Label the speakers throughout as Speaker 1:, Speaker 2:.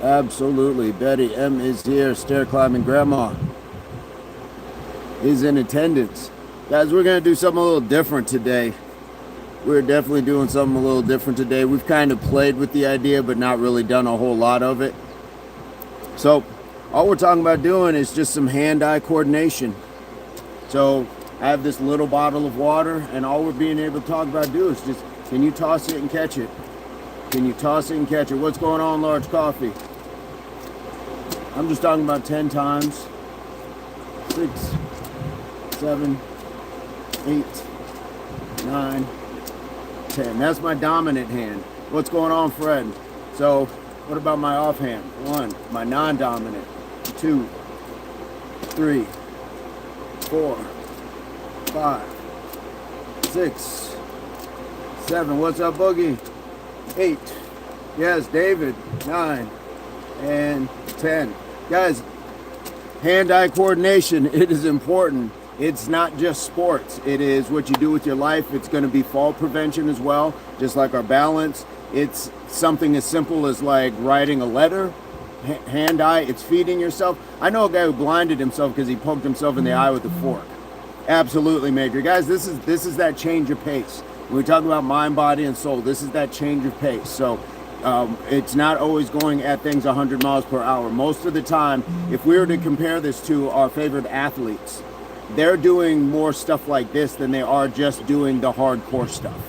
Speaker 1: Absolutely. Betty M is here. Stair climbing grandma is in attendance. Guys, we're going to do something a little different today. We're definitely doing something a little different today. We've kind of played with the idea, but not really done a whole lot of it. So all we're talking about doing is just some hand-eye coordination. So I have this little bottle of water, and all we're being able to talk about do is just, can you toss it and catch it? Can you toss it and catch it? What's going on, Large Coffee? I'm just talking about 10 times. 6, 7, 8, 9, 10. That's my dominant hand. What's going on, Fred? So what about my offhand? 1, my non-dominant. 2, 3, 4, 5, 6, 7. What's up, Boogie? 8. Yes, David. 9 and 10. Guys, hand-eye coordination, it is important. It's not just sports. It is what you do with your life. It's going to be fall prevention as well, just like our balance. It's something as simple as like writing a letter. Hand-eye, it's feeding yourself. I know a guy who blinded himself because he poked himself in the eye with a fork. Absolutely, Major. Guys, this is that change of pace. When we talk about mind, body, and soul, this is that change of pace. So it's not always going at things 100 miles per hour. Most of the time, if we were to compare this to our favorite athletes, they're doing more stuff like this than they are just doing the hardcore stuff.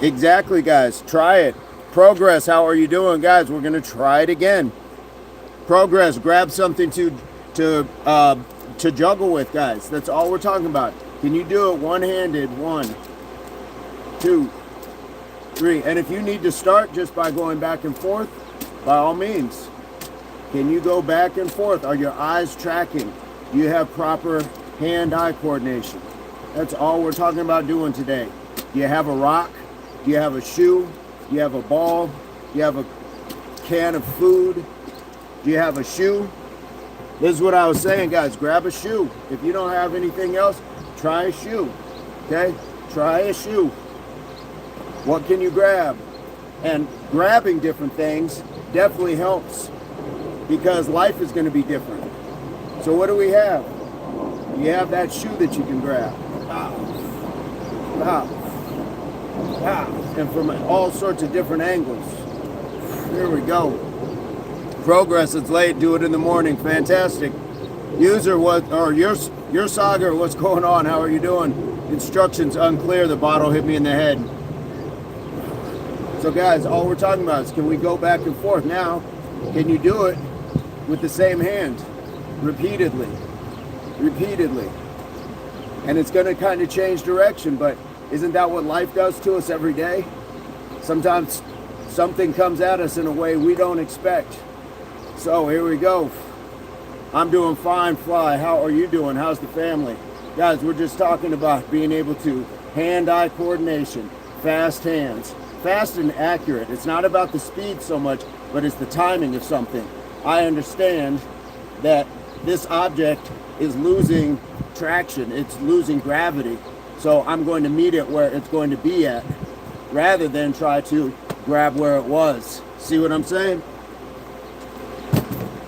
Speaker 1: Exactly, guys. Try it. Progress, how are you doing? Guys, we're going to try it again. Progress, grab something to juggle with, guys. That's all we're talking about. Can you do it one-handed? 1, 2, 3. And if you need to start just by going back and forth, by all means. Can you go back and forth? Are your eyes tracking? Do you have proper hand-eye coordination? That's all we're talking about doing today. Do you have a rock? Do you have a shoe? Do you have a ball? Do you have a can of food? Do you have a shoe? This is what I was saying, guys. Grab a shoe. If you don't have anything else, try a shoe. Okay? Try a shoe. What can you grab? And grabbing different things definitely helps because life is going to be different. So what do we have? You have that shoe that you can grab. And from all sorts of different angles. Here we go. Progress, it's late, do it in the morning. Fantastic. User, your Sagar, what's going on? How are you doing? Instructions unclear, the bottle hit me in the head. So guys, all we're talking about is can we go back and forth now? Can you do it with the same hand? Repeatedly. And it's going to kind of change direction, but isn't that what life does to us every day? Sometimes something comes at us in a way we don't expect. So here we go. I'm doing fine, Fly. How are you doing? How's the family? Guys, we're just talking about being able to hand-eye coordination, fast hands, fast and accurate. It's not about the speed so much, but it's the timing of something. I understand that this object is losing traction. It's losing gravity. So I'm going to meet it where it's going to be at rather than try to grab where it was. See what I'm saying?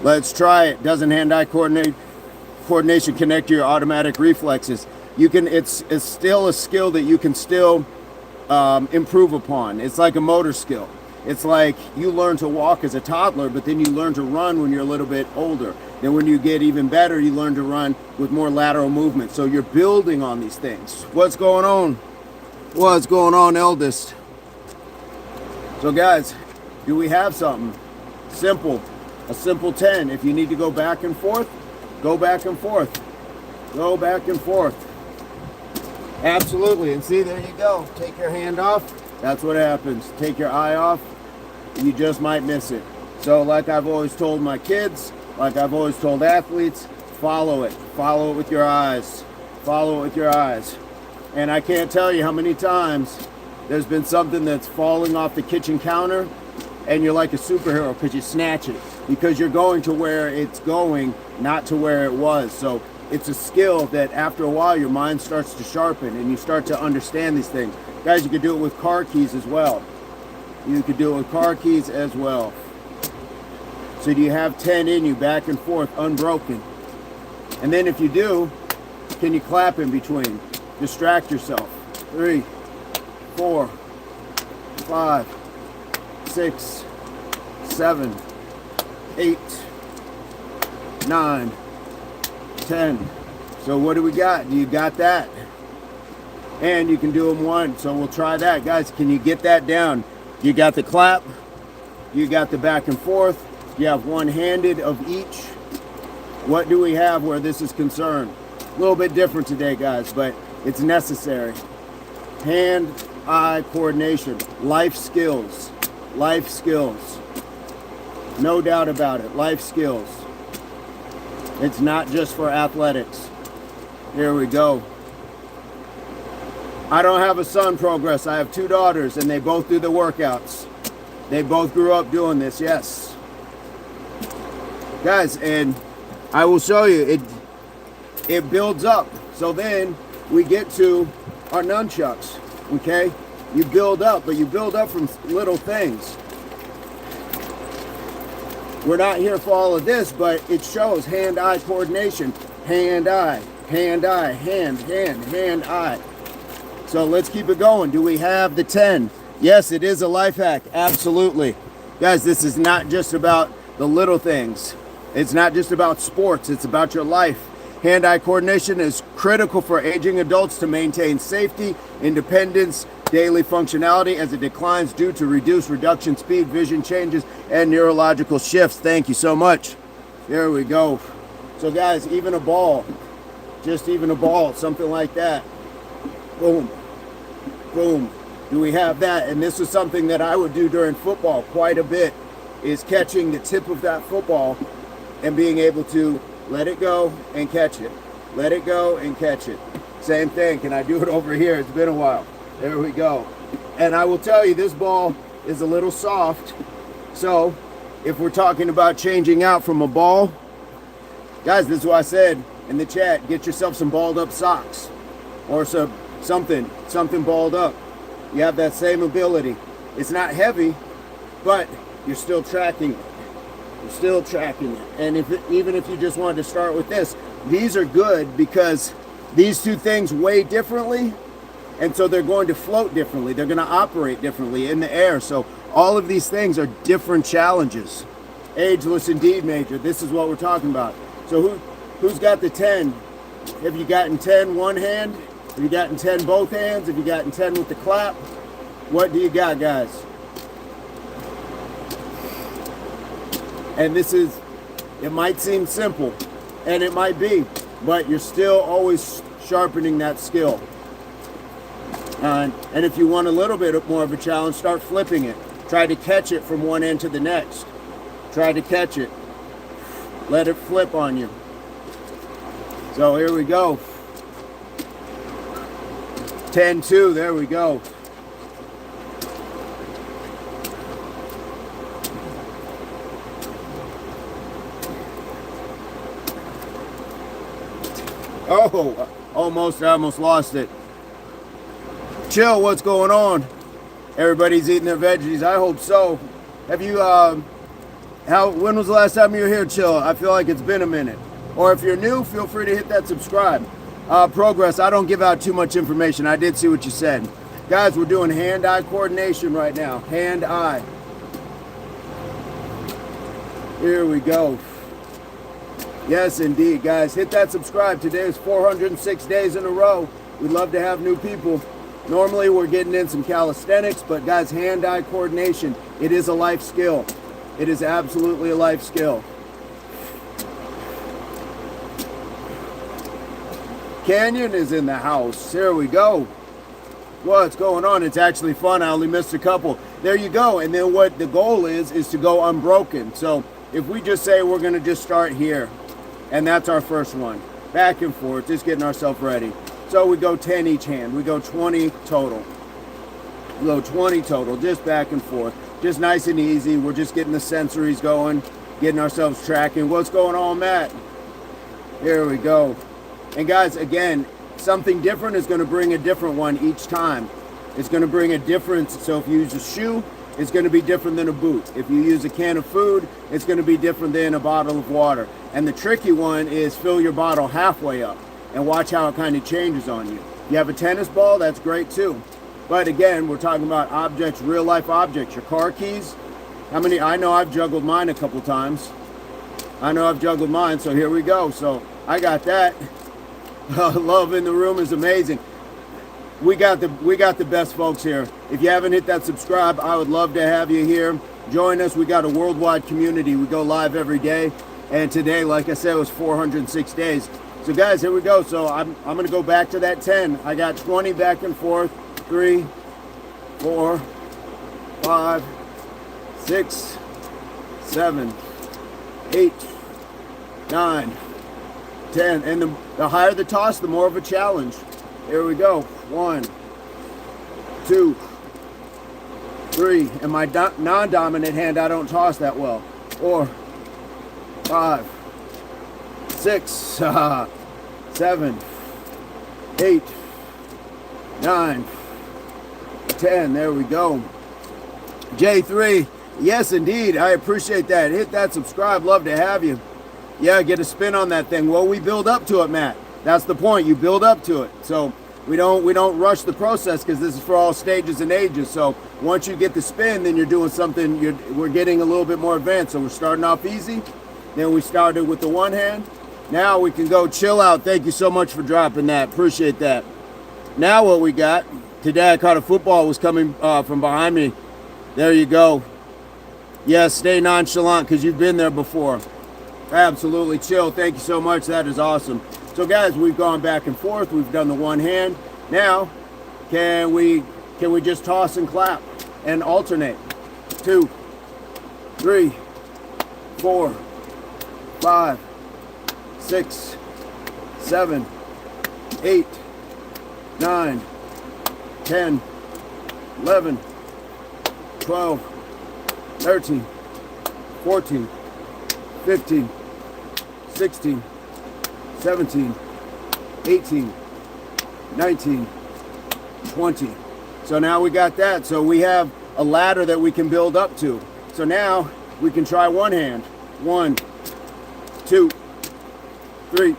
Speaker 1: Let's try it. Doesn't hand-eye coordination connect to your automatic reflexes? You can. It's still a skill that you can still improve upon. It's like a motor skill. It's like you learn to walk as a toddler, but then you learn to run when you're a little bit older. Then when you get even better, you learn to run with more lateral movement. So you're building on these things. What's going on? What's going on, eldest? So guys, do we have something simple? A simple 10. If you need to go back and forth, go back and forth. Go back and forth. Absolutely. And see, there you go. Take your hand off. That's what happens. Take your eye off. You just might miss it. So like I've always told my kids, like I've always told athletes, follow it. Follow it with your eyes. Follow it with your eyes. And I can't tell you how many times there's been something that's falling off the kitchen counter and you're like a superhero because you snatch it. Because you're going to where it's going, not to where it was. So it's a skill that after a while your mind starts to sharpen and you start to understand these things. Guys, you could do it with car keys as well. You could do it with car keys as well. So do you have 10 in you, back and forth, unbroken? And then if you do, can you clap in between? Distract yourself. 3, 4, 5, 6, 7, 8, 9, 10. So what do we got? You got that? And you can do them one. So we'll try that. Guys, can you get that down? You got the clap. You got the back and forth. You have one-handed of each. What do we have where this is concerned? A little bit different today, guys, but it's necessary. Hand-eye coordination. Life skills. Life skills. No doubt about it. Life skills. It's not just for athletics. Here we go. I don't have a son, Progress. I have 2 daughters, and they both do the workouts. They both grew up doing this, yes. Guys, and I will show you, it builds up. So then we get to our nunchucks, okay? You build up, but you build up from little things. We're not here for all of this, but it shows hand-eye coordination. Hand-eye, hand-eye, hand-eye. So let's keep it going. Do we have the 10? Yes, it is a life hack, absolutely. Guys, this is not just about the little things. It's not just about sports, it's about your life. Hand-eye coordination is critical for aging adults to maintain safety, independence, daily functionality as it declines due to reduced reduction speed, vision changes, and neurological shifts. Thank you so much. There we go. So guys, even a ball, just even a ball, something like that. Boom, boom. Do we have that? And this is something that I would do during football quite a bit, is catching the tip of that football and being able to let it go and catch it. Let it go and catch it. Same thing. Can I do it over here? It's been a while. There we go. And I will tell you, this ball is a little soft. So if we're talking about changing out from a ball, guys, this is what I said in the chat. Get yourself some balled up socks or something balled up. You have that same ability. It's not heavy, but you're still tracking it. You're still tracking it. And even if you just wanted to start with this, these are good because these 2 things weigh differently, and so they're going to float differently. They're going to operate differently in the air. So all of these things are different challenges. Ageless indeed, Major. This is what we're talking about. So who's got the 10? Have you gotten 10 one hand? Have you gotten 10 both hands? Have you gotten 10 with the clap? What do you got, guys? And this is, it might seem simple, and it might be, but you're still always sharpening that skill. And if you want a little bit more of a challenge, start flipping it. Try to catch it from one end to the next. Try to catch it. Let it flip on you. So here we go. 10-2, there we go. Oh, I almost lost it. Chill, what's going on? Everybody's eating their veggies. I hope so. Have you, when was the last time you were here, Chill? I feel like it's been a minute. Or if you're new, feel free to hit that subscribe. Progress, I don't give out too much information. I did see what you said. Guys, we're doing hand-eye coordination right now. Hand-eye. Here we go. Yes, indeed, guys. Hit that subscribe. Today is 406 days in a row. We'd love to have new people. Normally, we're getting in some calisthenics, but guys, hand-eye coordination, it is a life skill. It is absolutely a life skill. Canyon is in the house. Here we go. What's going on? It's actually fun. I only missed a couple. There you go. And then what the goal is to go unbroken. So if we just say we're going to just start here, and that's our first one. Back and forth, just getting ourselves ready. So we go 10 each hand. We go 20 total. We go 20 total, just back and forth. Just nice and easy. We're just getting the sensories going, getting ourselves tracking. What's going on, Matt? Here we go. And guys, again, something different is going to bring a different one each time. It's going to bring a difference. So if you use a shoe, it's going to be different than a boot. If you use a can of food, it's going to be different than a bottle of water. And the tricky one is fill your bottle halfway up and watch how it kind of changes on you. You have a tennis ball, that's great too. But again, we're talking about objects, real life objects. Your car keys, I know I've juggled mine a couple times. So here we go. So I got that. Love in the room is amazing. We got the best folks here. If you haven't hit that subscribe, I would love to have you here. Join us. We got a worldwide community. We go live every day. And today, like I said, it was 406 days. So guys, here we go. So I'm going to go back to that 10. I got 20 back and forth. 3, 4, 5, 6, 7, 8, 9, 10. And the higher the toss, the more of a challenge. Here we go. 1, 2, 3. And my non-dominant hand, I don't toss that well. 4, 5, 6, 7, 8, 9, 10. There we go. J3. Yes, indeed. I appreciate that. Hit that subscribe. Love to have you. Yeah, get a spin on that thing. Well, we build up to it, Matt. That's the point. You build up to it. So we don't rush the process because this is for all stages and ages. So once you get the spin, then you're doing something. We're getting a little bit more advanced. So we're starting off easy. Then we started with the one hand. Now we can go chill out. Thank you so much for dropping that. Appreciate that. Now what we got, today I caught a football was coming from behind me. There you go. Yes, stay nonchalant because you've been there before. Absolutely chill. Thank you so much. That is awesome. So guys, we've gone back and forth. We've done the one hand. Now, can we just toss and clap and alternate? 2, 3, 4, 5, 6, 7, 8, 9, 10, 11, 12, 13, 14, 15, 16, 17, 18, 19, 20. So now we got that. So we have a ladder that we can build up to. So now we can try one hand. 1, 2, 3,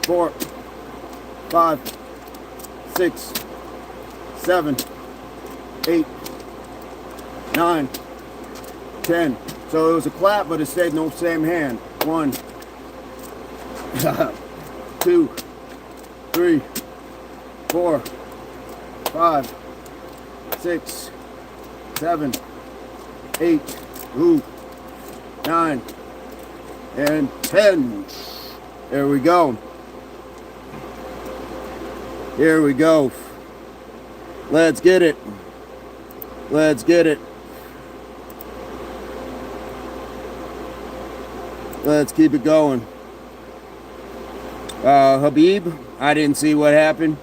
Speaker 1: 4, 5, 6, 7, 8, 9, 10. So it was a clap, but it stayed in the same hand. 1, 2, 3, 4, 5, 6, 7, 8, 9, and 10. There we go. Here we go. Let's get it. Let's get it. Let's keep it going. Habib, I didn't see what happened.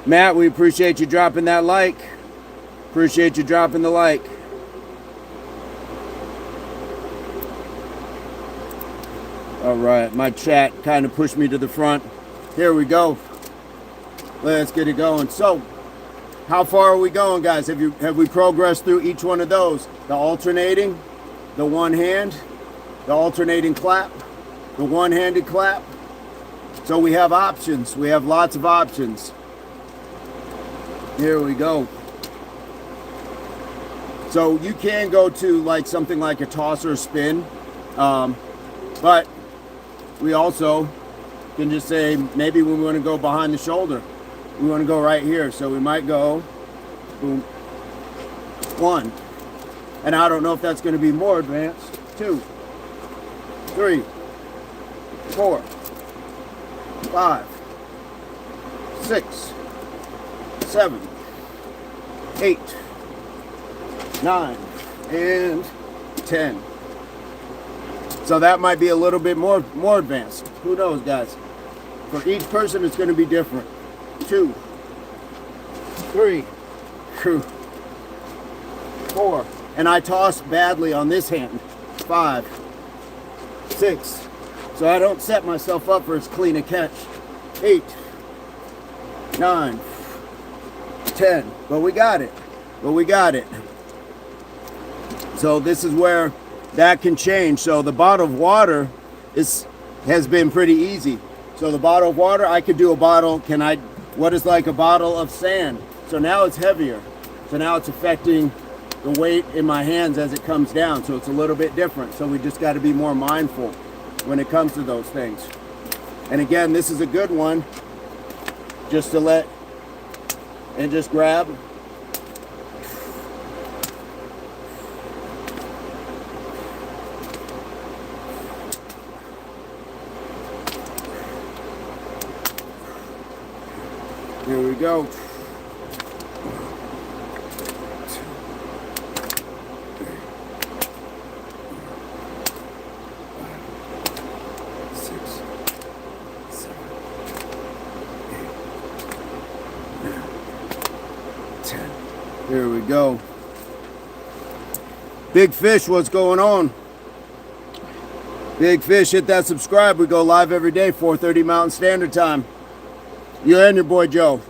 Speaker 1: Matt, we appreciate you dropping that like. Appreciate you dropping the like. All right, my chat kind of pushed me to the front. Here we go. Let's get it going. So, how far are we going, guys? Have we progressed through each one of those? The alternating, the one hand, the alternating clap, the one-handed clap. So we have options. We have lots of options. Here we go. So you can go to like something like a toss or a spin, but we also can just say maybe we want to go behind the shoulder. We want to go right here. So we might go boom, 1. And I don't know if that's going to be more advanced. 2, 3, 4, 5, 6, 7, 8, 9, and 10. So that might be a little bit more advanced. Who knows, guys? For each person, it's going to be different. 2, 3, 4. And I toss badly on this hand. 5, 6. So I don't set myself up for as clean a catch. 8, 9, 10. But we got it. So this is where that can change. So the bottle of water has been pretty easy. So the bottle of water, I could do a bottle, what is like a bottle of sand. So now it's heavier. So now it's affecting the weight in my hands as it comes down. So it's a little bit different. So we just got to be more mindful when it comes to those things. And again, this is a good one just to just grab. Here we go. 10. Here we go. Big Fish, what's going on? Big Fish, hit that subscribe. We go live every day, 4:30 Mountain Standard Time. You and your boy Joe.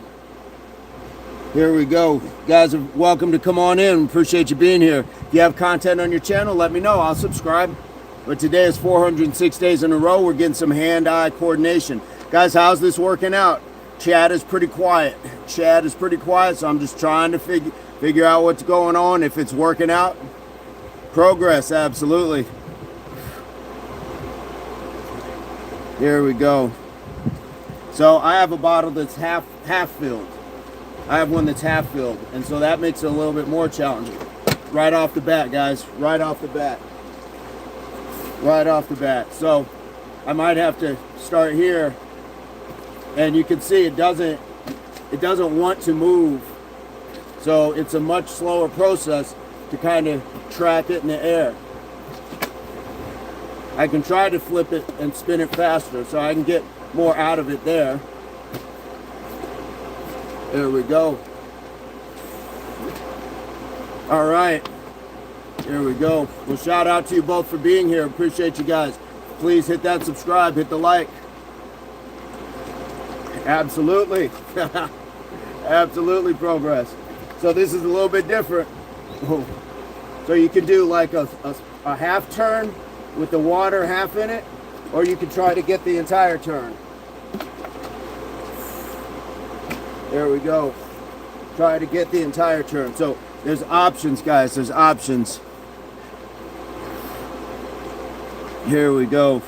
Speaker 1: Here we go. You guys are welcome to come on in. Appreciate you being here. If you have content on your channel, let me know. I'll subscribe. But today is 406 days in a row. We're getting some hand-eye coordination. Guys, how's this working out? Chat is pretty quiet. Chat is pretty quiet, so I'm just trying to figure out what's going on, if it's working out. Progress, absolutely. Here we go. So I have a bottle that's half filled. I have one that's half filled, and so that makes it a little bit more challenging. Right off the bat, guys. Right off the bat. Right off the bat. So I might have to start here, and you can see it doesn't want to move. So it's a much slower process to kind of track it in the air. I can try to flip it and spin it faster so I can get more out of it there. There we go. All right. Here we go. Well, shout out to you both for being here. Appreciate you guys. Please hit that subscribe, hit the like. Absolutely. Absolutely progress. So this is a little bit different. So you can do like a half turn with the water half in it, or you can try to get the entire turn. There we go. Try to get the entire turn. So there's options, guys. There's options. Here we go.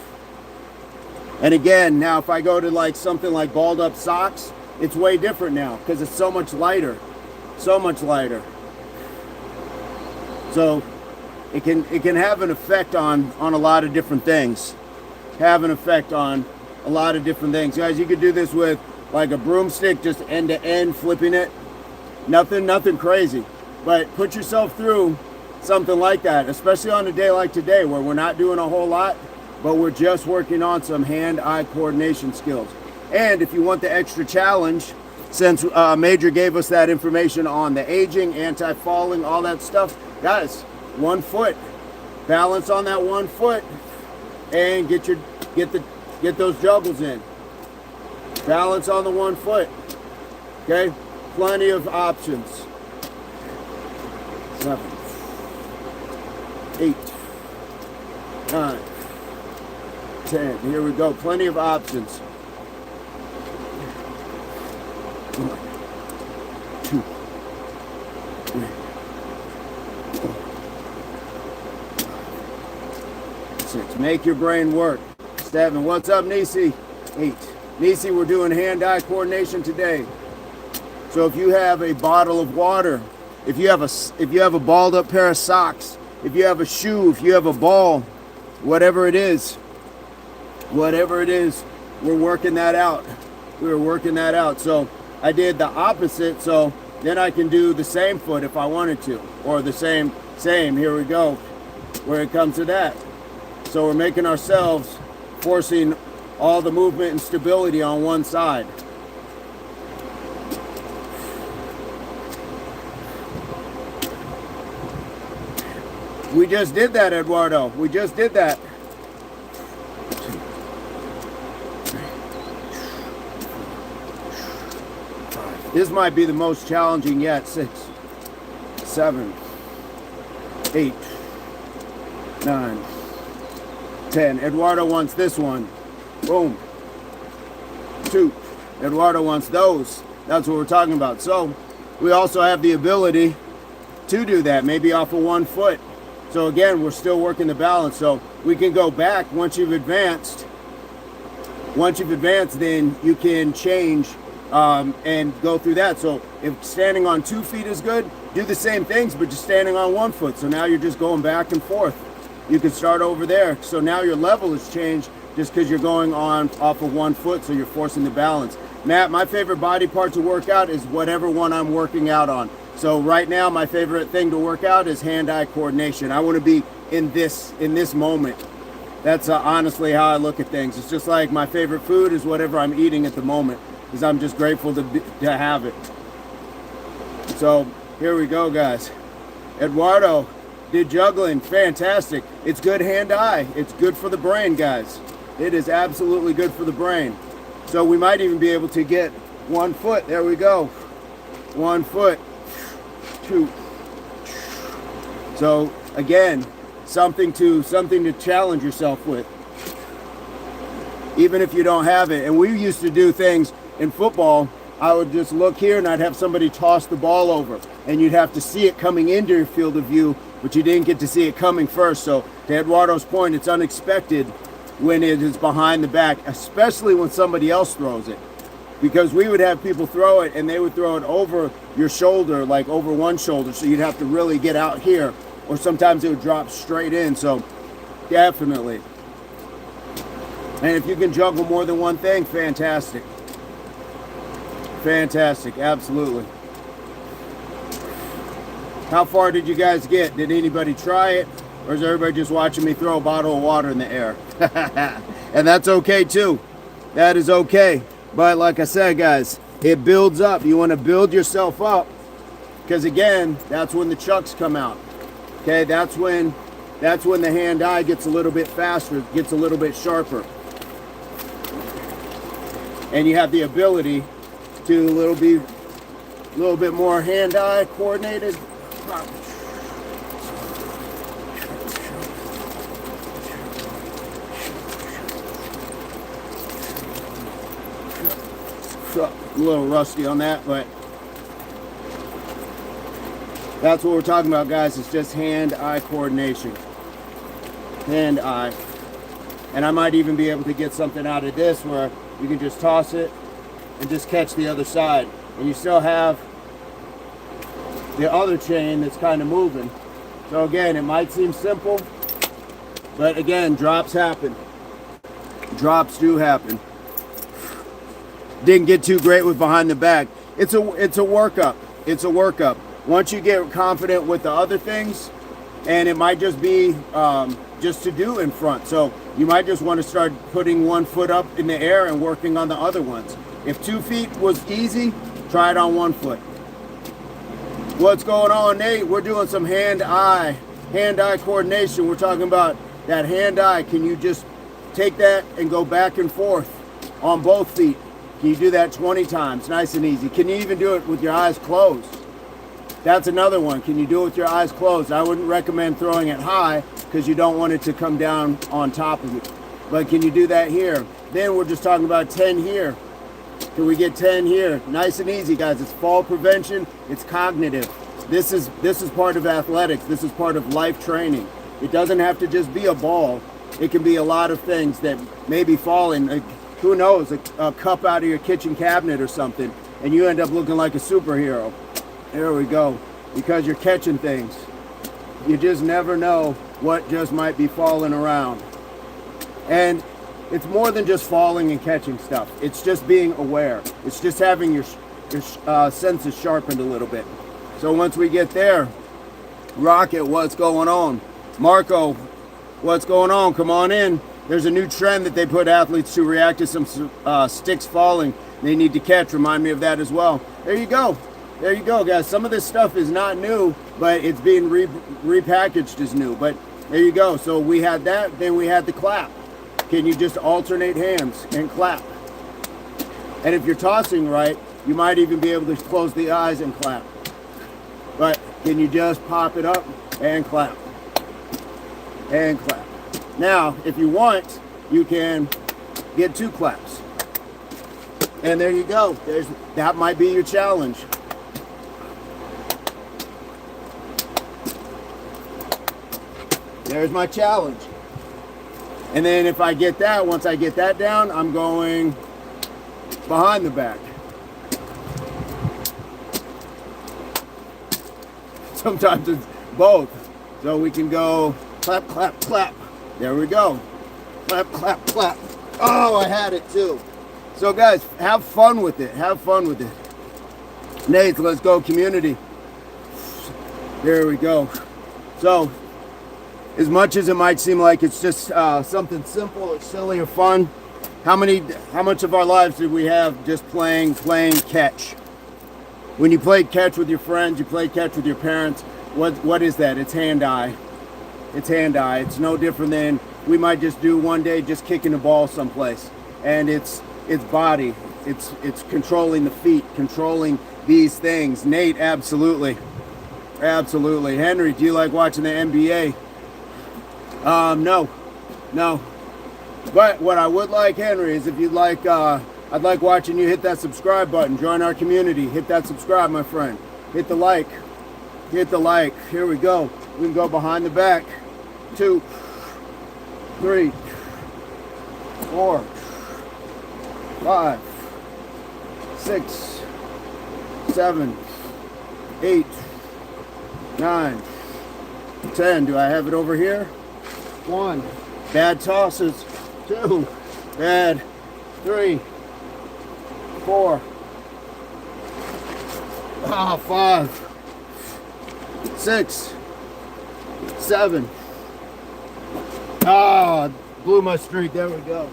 Speaker 1: And again, now if I go to like something like balled up socks, it's way different now because it's so much lighter. So much lighter. So it can have an effect on a lot of different things. Have an effect on a lot of different things. Guys, you could do this with like a broomstick, just end to end, flipping it. Nothing crazy. But put yourself through something like that, especially on a day like today where we're not doing a whole lot, but we're just working on some hand-eye coordination skills. And if you want the extra challenge, since Major gave us that information on the aging, anti-falling, all that stuff, guys, 1 foot, balance on that 1 foot, and get those juggles in. Balance on the 1 foot. Okay, plenty of options. 7, 8, 9, 10. Here we go. Plenty of options. 1, 2, 3, 4, 6. Make your brain work. 7. What's up, Nisi? 8. Nisi, we're doing hand-eye coordination today. So if you have a bottle of water, if you have a balled up pair of socks, if you have a shoe, if you have a ball, whatever it is, we're working that out. We're working that out. So I did the opposite, so then I can do the same foot if I wanted to, or the same. Here we go, where it comes to that. So we're making ourselves, forcing all the movement and stability on one side. We just did that, Eduardo. We just did that. 2, 3, 4, 5. This might be the most challenging yet. 6, 7, 8, 9, 10. Eduardo wants this one. Boom. 2. Eduardo wants those. That's what we're talking about. So we also have the ability to do that, maybe off of 1 foot. So again, we're still working the balance. So we can go back once you've advanced. Once you've advanced, then you can change and go through that. So if standing on 2 feet is good, do the same things, but just standing on 1 foot. So now you're just going back and forth. You can start over there. So now your level has changed just because you're going on off of 1 foot, so you're forcing the balance. Matt, my favorite body part to work out is whatever one I'm working out on. So right now, my favorite thing to work out is hand-eye coordination. I want to be in this moment. That's honestly how I look at things. It's just like my favorite food is whatever I'm eating at the moment, because I'm just grateful to have it. So here we go, guys. Eduardo did juggling, fantastic. It's good hand-eye. It's good for the brain, guys. It is absolutely good for the brain. So we might even be able to get 1 foot. There we go. 1 foot. 2. So again, something to challenge yourself with, even if you don't have it. And we used to do things in football. I would just look here and I'd have somebody toss the ball over, and you'd have to see it coming into your field of view, but you didn't get to see it coming first. So to Eduardo's point, it's unexpected when it is behind the back, especially when somebody else throws it, because we would have people throw it and they would throw it over your shoulder, like over one shoulder, so you'd have to really get out here, or sometimes it would drop straight in. So definitely. And if you can juggle more than one thing, fantastic. Fantastic, absolutely. How far did you guys get? Did anybody try it? Or is everybody just watching me throw a bottle of water in the air? And that's okay too. That is okay. But like I said, guys, it builds up. You want to build yourself up, because again, that's when the chucks come out. Okay, that's when the hand-eye gets a little bit faster, gets a little bit sharper. And you have the ability to a little bit more hand-eye coordinated. A little rusty on that, but that's what we're talking about, guys. It's just hand-eye coordination. Hand-eye. And I might even be able to get something out of this where you can just toss it and just catch the other side. And you still have the other chain that's kind of moving. So again, it might seem simple, but again, drops happen. Drops do happen. Didn't get too great with behind the back. It's a workup. It's a workup. Once you get confident with the other things, and it might just be just to do in front. So you might just want to start putting 1 foot up in the air and working on the other ones. If 2 feet was easy, try it on 1 foot. What's going on, Nate? We're doing some hand-eye coordination. We're talking about that hand-eye. Can you just take that and go back and forth on both feet? Can you do that 20 times? Nice and easy. Can you even do it with your eyes closed? That's another one. Can you do it with your eyes closed? I wouldn't recommend throwing it high because you don't want it to come down on top of you. But can you do that here? Then we're just talking about 10 here. Can we get 10 here? Nice and easy, guys. It's fall prevention. It's cognitive. This is part of athletics. This is part of life training. It doesn't have to just be a ball. It can be a lot of things that may be falling. Who knows, a cup out of your kitchen cabinet or something, and you end up looking like a superhero. There we go. Because you're catching things. You just never know what just might be falling around. And it's more than just falling and catching stuff. It's just being aware. It's just having your senses sharpened a little bit. So once we get there, Rocket, what's going on? Marco, what's going on? Come on in. There's a new trend that they put athletes to react to some sticks falling. They need to catch. Remind me of that as well. There you go. There you go, guys. Some of this stuff is not new, but it's being repackaged as new. But there you go. So we had that. Then we had the clap. Can you just alternate hands and clap? And if you're tossing right, you might even be able to close the eyes and clap. But can you just pop it up and clap? and clap. Now, if you want, you can get 2 claps. And there you go. That might be your challenge. There's my challenge. And then if I get that, once I get that down, I'm going behind the back. Sometimes it's both. So we can go clap, clap, clap. There we go. Clap, clap, clap. Oh, I had it too. So guys, have fun with it. Have fun with it. Nate, let's go community. There we go. So, as much as it might seem like it's just something simple or silly or fun, how much of our lives did we have just playing catch? When you play catch with your friends, you play catch with your parents, what is that? It's hand-eye. It's hand-eye. It's no different than we might just do one day just kicking the ball someplace. And it's body. It's controlling the feet, controlling these things. Nate, absolutely. Absolutely. Henry, do you like watching the NBA? No. But what I would like, Henry, is if you'd like, I'd like watching you hit that subscribe button. Join our community. Hit that subscribe, my friend. Hit the like. Hit the like. Here we go. We can go behind the back. 2, 3, 4, 5, 6, 7, 8, 9, 10. Do I have it over here? 1. Bad tosses. 2. Bad. 3. 4. 5. 6. 7. Blew my streak. There we go.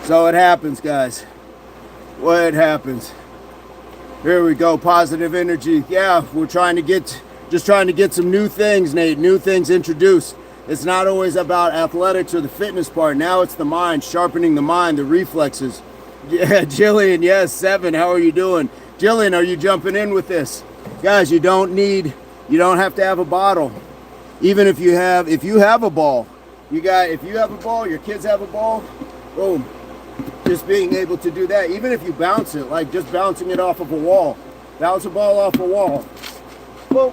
Speaker 1: So it happens, guys. What happens? Here we go. Positive energy. Yeah, we're trying to get some new things, Nate. New things introduced. It's not always about athletics or the fitness part. Now it's the mind, sharpening the mind, the reflexes. Yeah, Jillian, yes, 7. How are you doing? Jillian, are you jumping in with this? Guys, you don't have to have a bottle. Even if you have a ball, if you have a ball, your kids have a ball, boom. Just being able to do that, even if you bounce it, like just bouncing it off of a wall. Bounce a ball off a wall. Boom.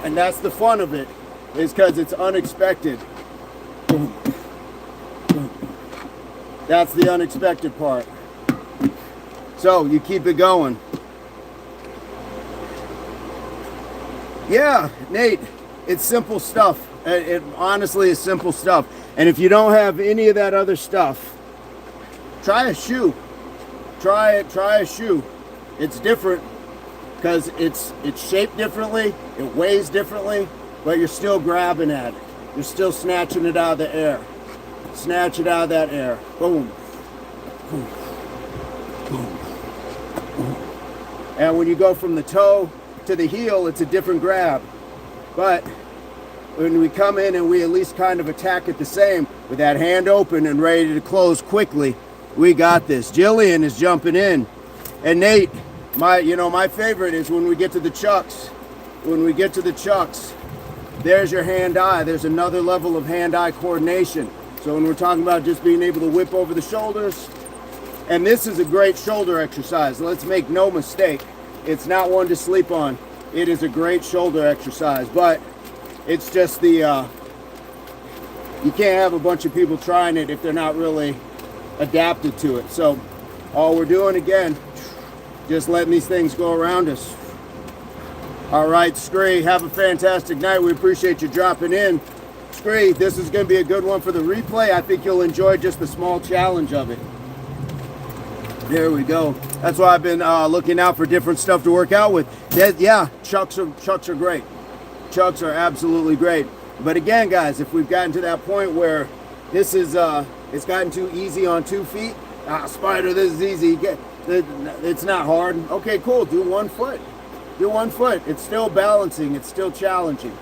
Speaker 1: And that's the fun of it, is because it's unexpected. Boom. Boom. That's the unexpected part. So you keep it going. Yeah, Nate, it's simple stuff. It honestly is simple stuff. And if you don't have any of that other stuff, try a shoe. Try a shoe. It's different because it's shaped differently, it weighs differently, but you're still grabbing at it. You're still snatching it out of the air. Snatch it out of that air. Boom. Boom. Boom. Boom. And when you go from the toe to the heel, it's a different grab. But when we come in and we at least kind of attack it the same, with that hand open and ready to close quickly, we got this. Jillian is jumping in. And Nate, my favorite is when we get to the chucks. When we get to the chucks, there's your hand-eye. There's another level of hand-eye coordination. So when we're talking about just being able to whip over the shoulders, and this is a great shoulder exercise. Let's make no mistake. It's not one to sleep on. It is a great shoulder exercise, but it's just you can't have a bunch of people trying it if they're not really adapted to it. So all we're doing, again, just letting these things go around us. All right, Scree, have a fantastic night. We appreciate you dropping in. Scree, this is going to be a good one for the replay. I think you'll enjoy just the small challenge of it. There we go. That's why I've been looking out for different stuff to work out with. Yeah, chucks are great. Chucks are absolutely great. But again, guys, if we've gotten to that point where this is it's gotten too easy on 2 feet, Spider, this is easy. It's not hard. Okay, cool. Do 1 foot. Do 1 foot. It's still balancing. It's still challenging.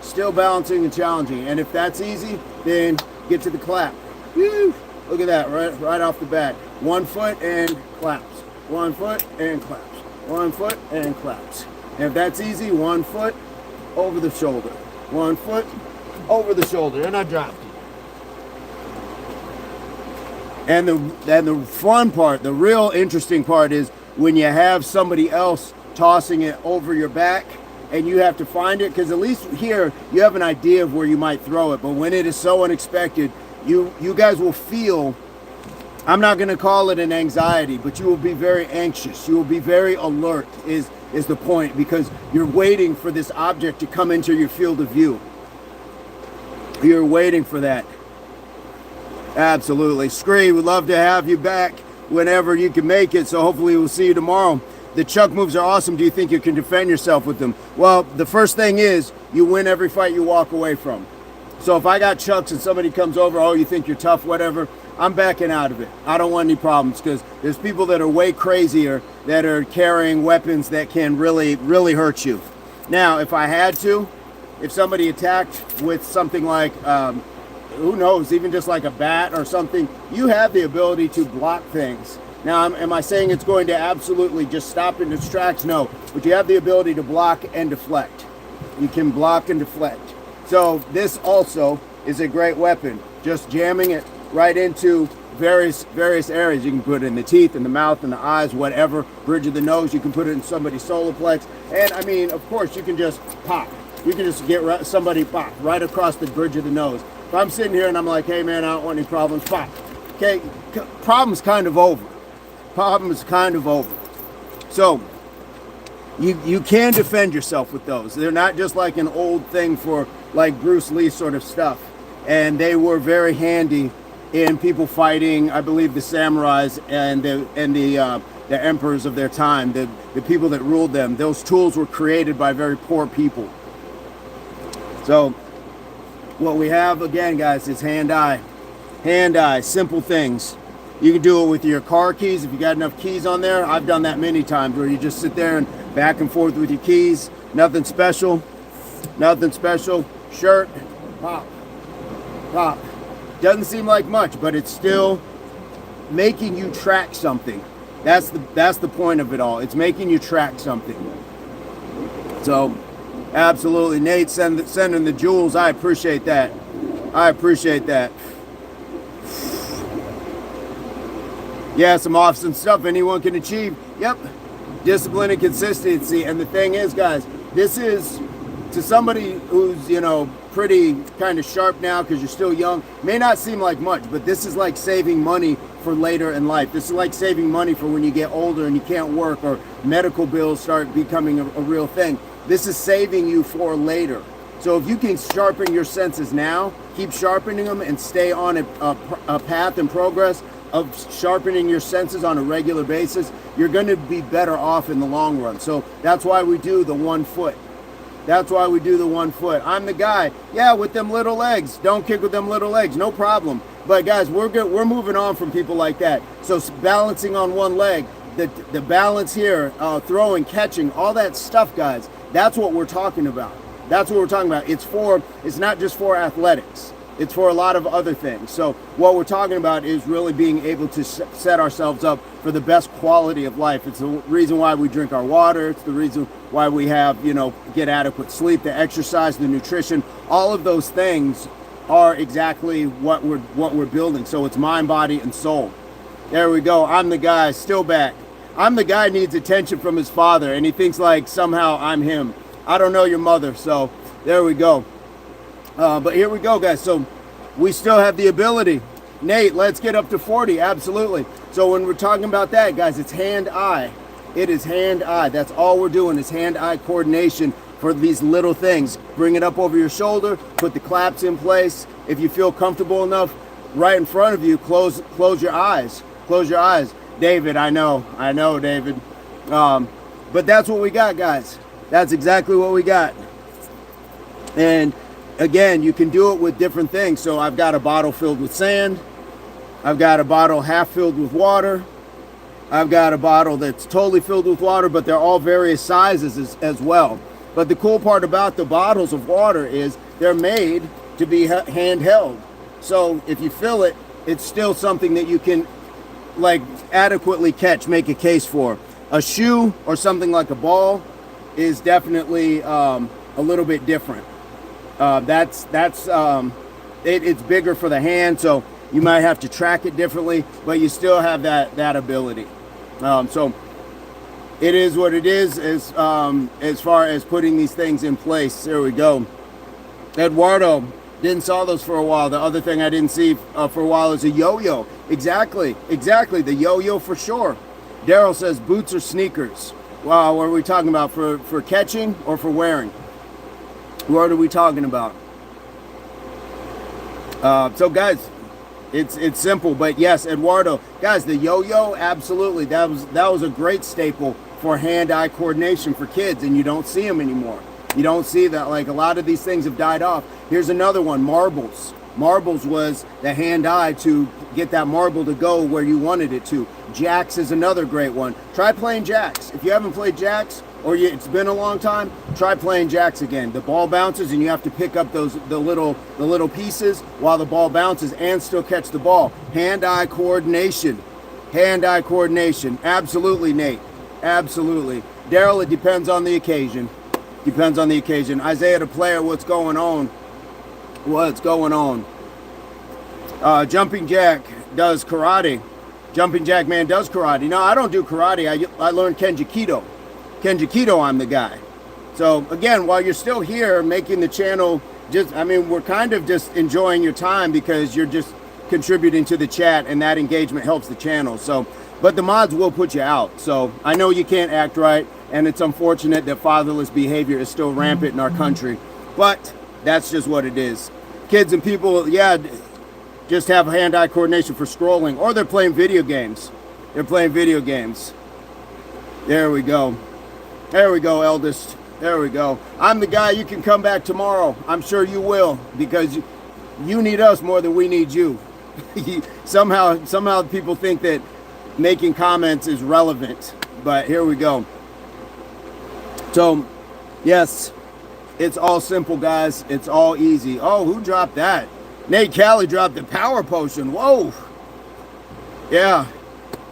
Speaker 1: Still balancing and challenging. And if that's easy, then get to the clap. Woo! Look at that, right off the bat. 1 foot and claps. 1 foot and claps. 1 foot, and claps. And if that's easy, 1 foot over the shoulder. 1 foot over the shoulder, and I dropped it. And the fun part, the real interesting part is when you have somebody else tossing it over your back and you have to find it, because at least here you have an idea of where you might throw it. But when it is so unexpected, you guys will feel, I'm not going to call it an anxiety, but you will be very anxious. You will be very alert is the point, because you're waiting for this object to come into your field of view. You're waiting for that. Absolutely. Scree, we'd love to have you back whenever you can make it, so hopefully we'll see you tomorrow. The chuck moves are awesome. Do you think you can defend yourself with them? Well, the first thing is you win every fight you walk away from. So if I got chucks and somebody comes over, oh, you think you're tough, whatever, I'm backing out of it. I don't want any problems, because there's people that are way crazier that are carrying weapons that can really, really hurt you. Now, if I had to, if somebody attacked with something like, who knows, even just like a bat or something, you have the ability to block things. Now, am I saying it's going to absolutely just stop and distract? No, but you have the ability to block and deflect. You can block and deflect. So this also is a great weapon. Just jamming it right into various areas. You can put it in the teeth, in the mouth, in the eyes, whatever. Bridge of the nose, you can put it in somebody's solar plex. And I mean, of course, you can just pop. You can just get somebody pop right across the bridge of the nose. If I'm sitting here and I'm like, hey man, I don't want any problems, pop. Okay, problem's kind of over. Problem is kind of over. So you can defend yourself with those. They're not just like an old thing for like Bruce Lee sort of stuff. And they were very handy in people fighting, I believe, the samurais and the emperors of their time, the people that ruled them. Those tools were created by very poor people. So what we have, again, guys, is hand-eye. Hand-eye, simple things. You can do it with your car keys if you got enough keys on there. I've done that many times where you just sit there and back and forth with your keys. Nothing special. Nothing special. Shirt, pop, pop. Doesn't seem like much, but it's still making you track something. That's the point of it all. It's making you track something. So, absolutely, Nate sending the jewels. I appreciate that. I appreciate that. Yeah, some awesome stuff anyone can achieve. Yep, discipline and consistency. And the thing is, guys, this is to somebody who's, you know, pretty kind of sharp now because you're still young. May not seem like much, but this is like saving money for later in life. This is like saving money for when you get older and you can't work or medical bills start becoming a real thing. This is saving you for later. So if you can sharpen your senses now, keep sharpening them and stay on a path and progress of sharpening your senses on a regular basis, you're going to be better off in the long run. So that's why we do the 1 foot. That's why we do the 1 foot. I'm the guy, yeah, with them little legs. Don't kick with them little legs, no problem. But guys, we're good. We're moving on from people like that. So balancing on one leg, the balance here, throwing, catching, all that stuff, guys, that's what we're talking about. That's what we're talking about. It's not just for athletics. It's for a lot of other things. So what we're talking about is really being able to set ourselves up for the best quality of life. It's the reason why we drink our water. It's the reason why we have, you know, get adequate sleep, the exercise, the nutrition. All of those things are exactly what we're building. So it's mind, body, and soul. There we go. I'm the guy, still back. I'm the guy needs attention from his father, and he thinks like somehow I'm him. I don't know your mother, so there we go. But here we go, guys. So we still have the ability. Nate, let's get up to 40. Absolutely. So when we're talking about that, guys, it's hand-eye. It is hand-eye. That's all we're doing is hand-eye coordination for these little things. Bring it up over your shoulder. Put the claps in place. If you feel comfortable enough, right in front of you, close your eyes. Close your eyes. David, I know, David. But that's what we got, guys. That's exactly what we got. And again, you can do it with different things. So I've got a bottle filled with sand. I've got a bottle half filled with water. I've got a bottle that's totally filled with water, but they're all various sizes as well. But the cool part about the bottles of water is they're made to be handheld. So if you fill it, it's still something that you can like adequately catch, make a case for. A shoe or something like a ball is definitely a little bit different. It's bigger for the hand, so you might have to track it differently, but you still have that ability. So it is what it is as far as putting these things in place. There we go. Eduardo, didn't saw those for a while. The other thing I didn't see for a while is a yo-yo. Exactly, the yo-yo for sure. Daryl says boots or sneakers. Wow, what are we talking about? For catching or for wearing? What are we talking about? So guys, it's simple, but yes, Eduardo, guys, the yo-yo, absolutely, that was a great staple for hand-eye coordination for kids, and you don't see them anymore. You don't see that. Like, a lot of these things have died off. Here's another one, marbles. Marbles was the hand-eye to get that marble to go where you wanted it to. Jacks is another great one. Try playing jacks. If you haven't played jacks, or it's been a long time, try playing jacks again. The ball bounces and you have to pick up the little pieces while the ball bounces and still catch the ball. Hand-eye coordination. Hand-eye coordination. Absolutely, Nate. Absolutely. Daryl, it depends on the occasion. Depends on the occasion. Isaiah the player, what's going on? What's going on? Jumping Jack does karate. Jumping Jack Man does karate. No, I don't do karate. I learned Kenjikido. Kenjikido, I'm the guy. So again, while you're still here making the channel, we're kind of just enjoying your time because you're just contributing to the chat, and that engagement helps the channel. So, but the mods will put you out. So I know you can't act right, and it's unfortunate that fatherless behavior is still rampant in our country, but that's just what it is. Kids and people, yeah, just have hand-eye coordination for scrolling, or they're playing video games. They're playing video games. There we go. There we go, eldest. There we go. I'm the guy. You can come back tomorrow. I'm sure you will, because you need us more than we need you. Somehow people think that making comments is relevant, but here we go. So, yes, it's all simple, guys. It's all easy. Oh, who dropped that? Nate Callie dropped the power potion. Whoa. Yeah,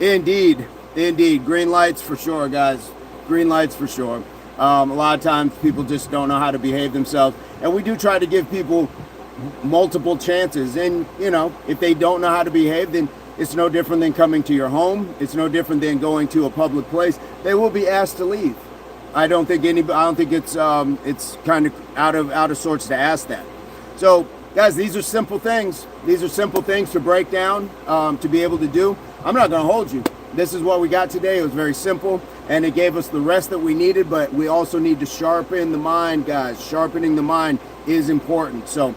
Speaker 1: indeed. Indeed. Green lights for sure, guys. Green lights for sure. A lot of times people just don't know how to behave themselves. And we do try to give people multiple chances. And, you know, if they don't know how to behave, then it's no different than coming to your home. It's no different than going to a public place. They will be asked to leave. I don't think it's kind of out of sorts to ask that. So, guys, these are simple things. These are simple things to break down, to be able to do. I'm not going to hold you. This is what we got today. It was very simple, and it gave us the rest that we needed, but we also need to sharpen the mind, guys. Sharpening the mind is important. So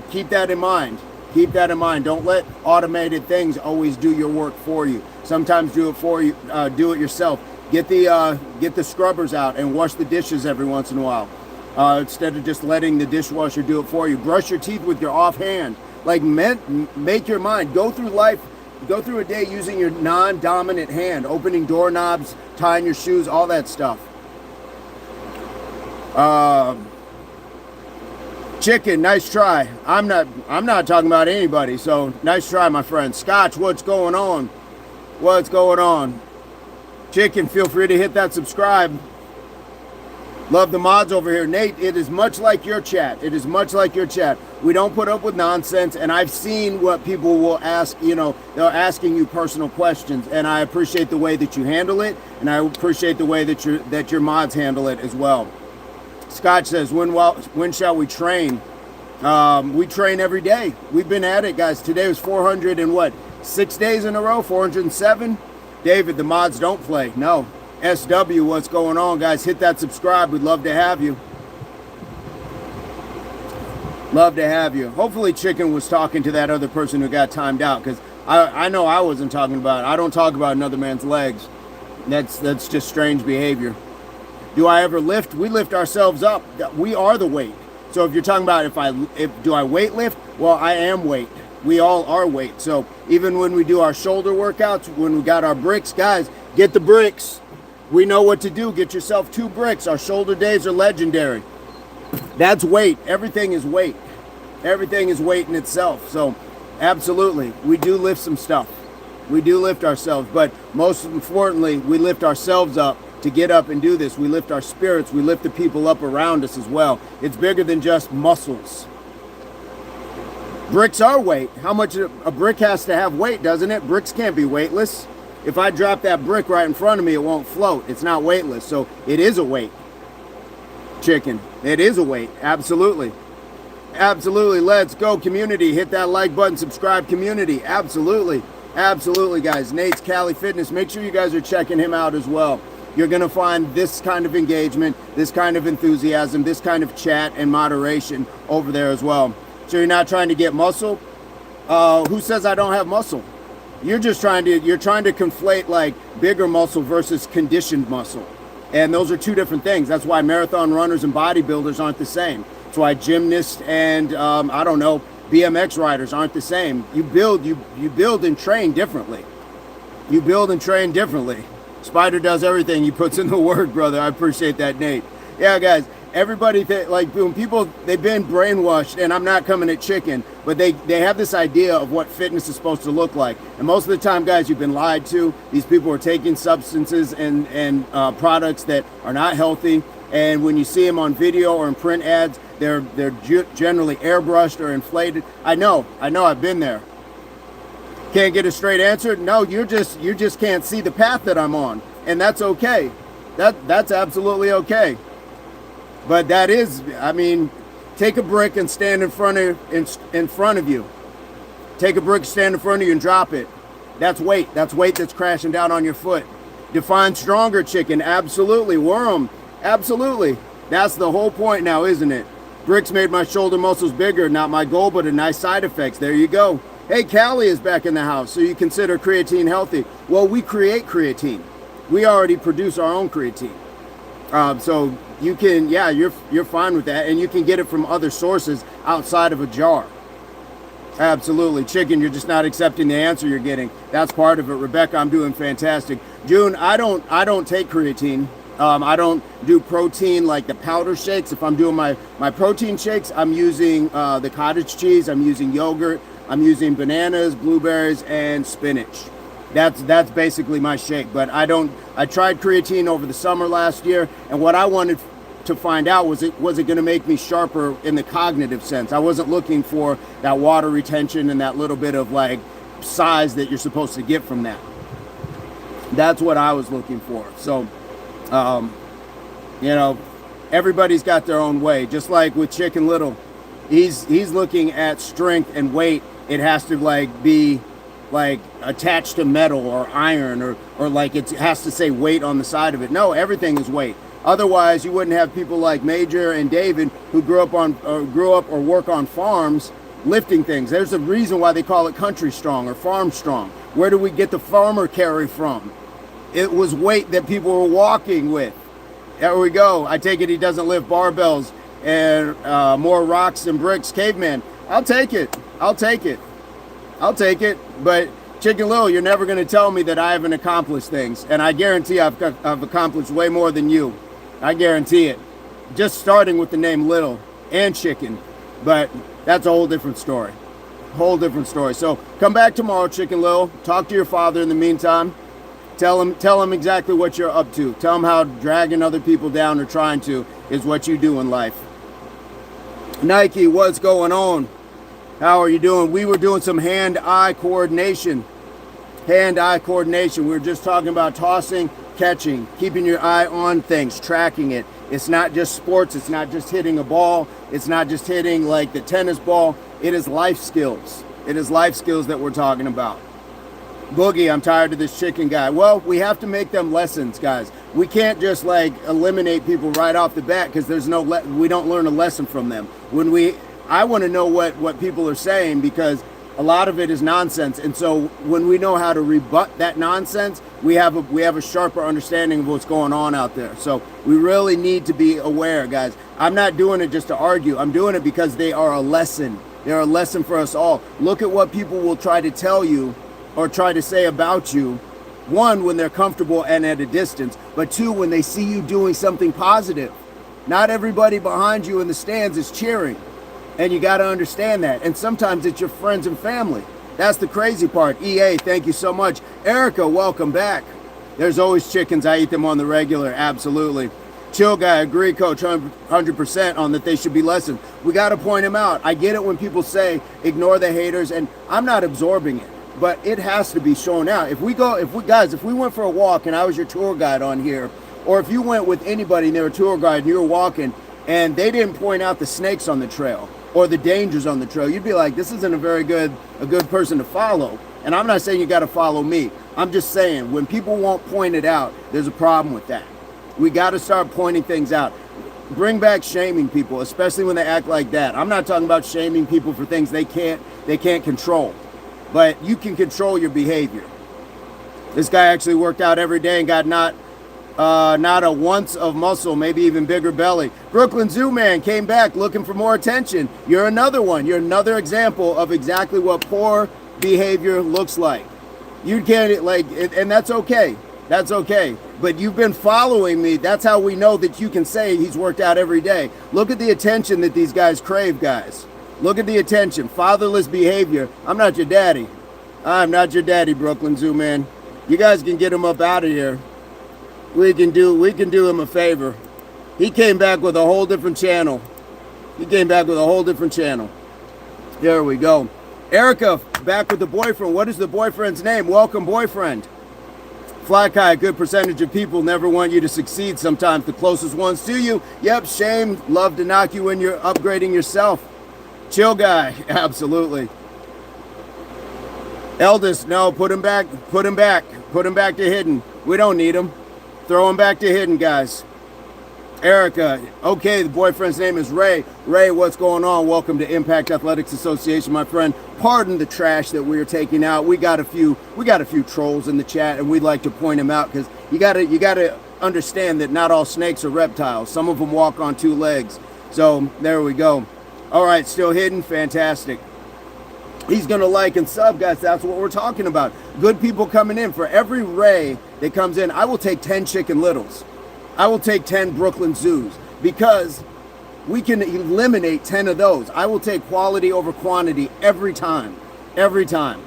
Speaker 1: keep that in mind. Keep that in mind. Don't let automated things always do your work for you. Sometimes do it for you. Do it yourself. Get the scrubbers out and wash the dishes every once in a while. Instead of just letting the dishwasher do it for you. Brush your teeth with your offhand. Like, make your mind. Go through life. Go through a day using your non-dominant hand. Opening doorknobs, tying your shoes, all that stuff. Chicken, nice try. I'm not talking about anybody, so nice try, my friend. Scotch, what's going on? What's going on? Chicken, feel free to hit that subscribe. Love the mods over here. Nate, it is much like your chat. It is much like your chat. We don't put up with nonsense, and I've seen what people will ask, you know, they're asking you personal questions, and I appreciate the way that you handle it, and I appreciate the way that your mods handle it as well. Scott says, when shall we train? We train every day. We've been at it, guys. Today was 6 days in a row, 407. David, the mods don't play. No. SW, what's going on, guys? Hit that subscribe. We'd love to have you. Love to have you. Hopefully Chicken was talking to that other person who got timed out, because I know I wasn't talking about it. I don't talk about another man's legs. That's just strange behavior. Do I ever lift? We lift ourselves up. We are the weight. So if you're talking about do I weight lift? Well, I am weight. We all are weight. So even when we do our shoulder workouts, when we got our bricks, guys, get the bricks. We know what to do. Get yourself 2 bricks. Our shoulder days are legendary. That's weight. Everything is weight. Everything is weight in itself. So absolutely, we do lift some stuff. We do lift ourselves, but most importantly, we lift ourselves up to get up and do this. We lift our spirits. We lift the people up around us as well. It's bigger than just muscles. Bricks are weight. How much a brick has to have weight, doesn't it? Bricks can't be weightless. If I drop that brick right in front of me, it won't float. It's not weightless. So it is a weight. Chicken. It is a weight. Absolutely. Absolutely. Let's go, community. Hit that like button. Subscribe, community. Absolutely. Absolutely, guys. Nate's Cali Fitness. Make sure you guys are checking him out as well. You're going to find this kind of engagement, this kind of enthusiasm, this kind of chat and moderation over there as well. So you're not trying to get muscle. Who says I don't have muscle? You're trying to conflate like bigger muscle versus conditioned muscle. And those are two different things. That's why marathon runners and bodybuilders aren't the same. That's why gymnasts and I don't know, BMX riders aren't the same. You build and train differently. You build and train differently. Spider does everything. He puts in the work, brother. I appreciate that, Nate. Yeah, guys. Everybody, like when people, they've been brainwashed, and I'm not coming at chicken, but they have this idea of what fitness is supposed to look like. And most of the time, guys, you've been lied to. These people are taking substances and products that are not healthy. And when you see them on video or in print ads, they're generally airbrushed or inflated. I know, I've been there. Can't get a straight answer? No, you just can't see the path that I'm on, and that's okay. That's absolutely okay. But that is, I mean, take a brick and stand in front of you. Take a brick, stand in front of you, and drop it. That's weight. That's weight that's crashing down on your foot. Define stronger, chicken. Absolutely. Worm. Absolutely. That's the whole point now, isn't it? Bricks made my shoulder muscles bigger. Not my goal, but a nice side effects. There you go. Hey, Callie is back in the house. So you consider creatine healthy? Well, we create creatine. We already produce our own creatine. So you can, yeah, you're fine with that, and you can get it from other sources outside of a jar. Absolutely. Chicken, you're just not accepting the answer you're getting. That's part of it. Rebecca, I'm doing fantastic. June, I don't take creatine. I don't do protein like the powder shakes. If I'm doing my protein shakes, I'm using the cottage cheese, I'm using yogurt, I'm using bananas, blueberries, and spinach. That's basically my shake. But I tried creatine over the summer last year, and what I wanted to find out was it going to make me sharper in the cognitive sense. I wasn't looking for that water retention and that little bit of like size that you're supposed to get from that. That's what I was looking for. So, you know, everybody's got their own way. Just like with Chicken Little, he's looking at strength and weight. It has to like be like attached to metal or iron or like it has to say weight on the side of it. No, everything is weight. Otherwise, you wouldn't have people like Major and David who grew up or work on farms lifting things. There's a reason why they call it country strong or farm strong. Where do we get the farmer carry from? It was weight that people were walking with. There we go. I take it he doesn't lift barbells and more rocks and bricks. Caveman, I'll take it. I'll take it. I'll take it. But Chicken Little, you're never going to tell me that I haven't accomplished things. And I guarantee I've accomplished way more than you. I guarantee it. Just starting with the name Little and Chicken. But that's a whole different story. Whole different story. So come back tomorrow, Chicken Little. Talk to your father in the meantime. Tell him exactly what you're up to. Tell him how dragging other people down or trying to is what you do in life. Nike, what's going on? How are you doing? We were doing some hand-eye coordination. Hand-eye coordination. We were just talking about tossing, catching, keeping your eye on things, tracking it. It's not just sports. It's not just hitting a ball. It's not just hitting like the tennis ball. It is life skills. It is life skills that we're talking about. Boogie, I'm tired of this chicken guy. Well, we have to make them lessons, guys. We can't just like eliminate people right off the bat because there's no we don't learn a lesson from them. I want to know what people are saying because a lot of it is nonsense. And so when we know how to rebut that nonsense, we have a sharper understanding of what's going on out there. So we really need to be aware, guys. I'm not doing it just to argue. I'm doing it because they are a lesson. They're a lesson for us all. Look at what people will try to tell you or try to say about you. One, when they're comfortable and at a distance, but two, when they see you doing something positive. Not everybody behind you in the stands is cheering. And you got to understand that. And sometimes it's your friends and family. That's the crazy part. EA, thank you so much. Erica, welcome back. There's always chickens. I eat them on the regular. Absolutely. Chill guy, agree, coach, 100% on that they should be lessened. We got to point them out. I get it when people say ignore the haters, and I'm not absorbing it, but it has to be shown out. If we went for a walk and I was your tour guide on here, or if you went with anybody and they were a tour guide and you were walking and they didn't point out the snakes on the trail or the dangers on the trail, you'd be like, this isn't a good person to follow. And I'm not saying you got to follow me. I'm just saying when people won't point it out, there's a problem with that. We got to start pointing things out. Bring back shaming people, especially when they act like that. I'm not talking about shaming people for things they can't control, but you can control your behavior. This guy actually worked out every day and got not a once of muscle, maybe even bigger belly. Brooklyn Zoo Man came back looking for more attention. You're another one. You're another example of exactly what poor behavior looks like. You can't and that's okay. That's okay. But you've been following me. That's how we know that you can say he's worked out every day. Look at the attention that these guys crave, guys. Look at the attention. Fatherless behavior. I'm not your daddy. I'm not your daddy, Brooklyn Zoo Man. You guys can get him up out of here. We can do him a favor. He came back with a whole different channel. There we go. Erica, back with the boyfriend. What is the boyfriend's name? Welcome, boyfriend. Fly Kai, a good percentage of people never want you to succeed. Sometimes the closest ones to you. Yep, shame. Love to knock you when you're upgrading yourself. Chill guy, absolutely. Eldest, no, put him back to hidden. We don't need him. Throw him back to hidden, guys. Erica, okay, the boyfriend's name is Ray. Ray, what's going on? Welcome to Impact Athletics Association, my friend. Pardon the trash that we are taking out. We got a few trolls in the chat, and we'd like to point them out because you gotta understand that not all snakes are reptiles. Some of them walk on two legs. So there we go. All right, still hidden, fantastic. He's gonna like and sub, guys. That's what we're talking about. Good people coming in. For every Ray that comes in, I will take 10 Chicken Littles. I will take 10 Brooklyn Zoos because we can eliminate 10 of those. I will take quality over quantity every time. Every time.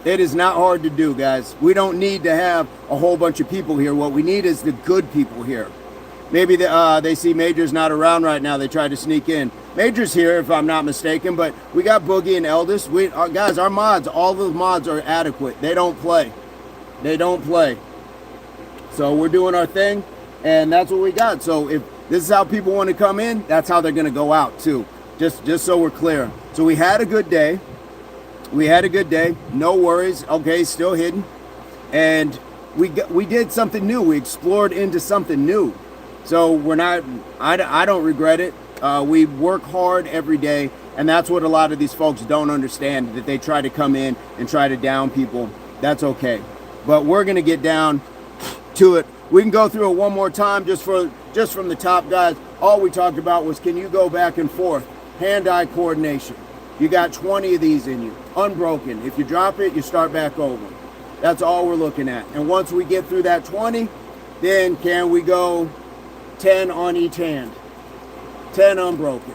Speaker 1: It is not hard to do, guys. We don't need to have a whole bunch of people here. What we need is the good people here. Maybe they see Major's not around right now. They tried to sneak in. Major's here, if I'm not mistaken, but we got Boogie and Eldest. Guys, our mods, all the mods are adequate. They don't play. So we're doing our thing. And that's what we got. So if this is how people want to come in, that's how they're going to go out too. Just so we're clear. So we had a good day. No worries. Okay, still hidden. And we did something new. We explored into something new. So I don't regret it. We work hard every day. And that's what a lot of these folks don't understand, that they try to come in and try to down people. That's okay. But we're going to get down to it. We can go through it one more time just from the top, guys. All we talked about was, can you go back and forth? Hand-eye coordination. You got 20 of these in you, unbroken. If you drop it, you start back over. That's all we're looking at. And once we get through that 20, then can we go 10 on each hand? 10 unbroken.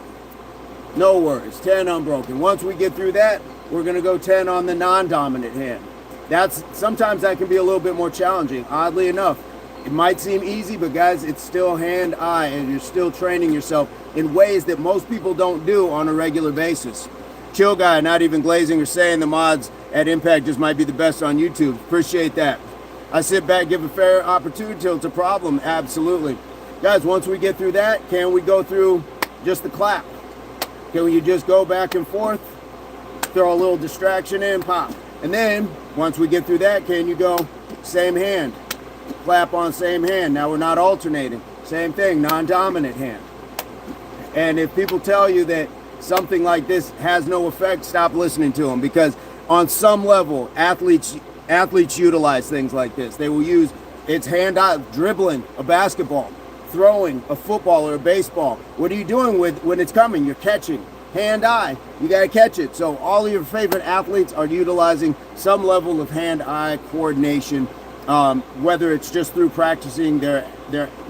Speaker 1: No worries, 10 unbroken. Once we get through that, we're gonna go 10 on the non-dominant hand. Sometimes that can be a little bit more challenging, oddly enough. It might seem easy, but guys, it's still hand-eye, and you're still training yourself in ways that most people don't do on a regular basis. Chill guy, not even glazing or saying the mods at Impact just might be the best on YouTube. Appreciate that. I sit back, give a fair opportunity till it's a problem. Absolutely. Guys, once we get through that, can we go through just the clap? Can you just go back and forth, throw a little distraction in, pop? And then, once we get through that, can you go same hand? Clap on same hand. Now we're not alternating. Same thing, non-dominant hand. And if people tell you that something like this has no effect, stop listening to them, because on some level, athletes utilize things like this. They will use it's hand-eye, dribbling a basketball, throwing a football or a baseball. What are you doing when it's coming? You're catching. Hand-eye, you got to catch it. So all of your favorite athletes are utilizing some level of hand-eye coordination, whether it's just through practicing their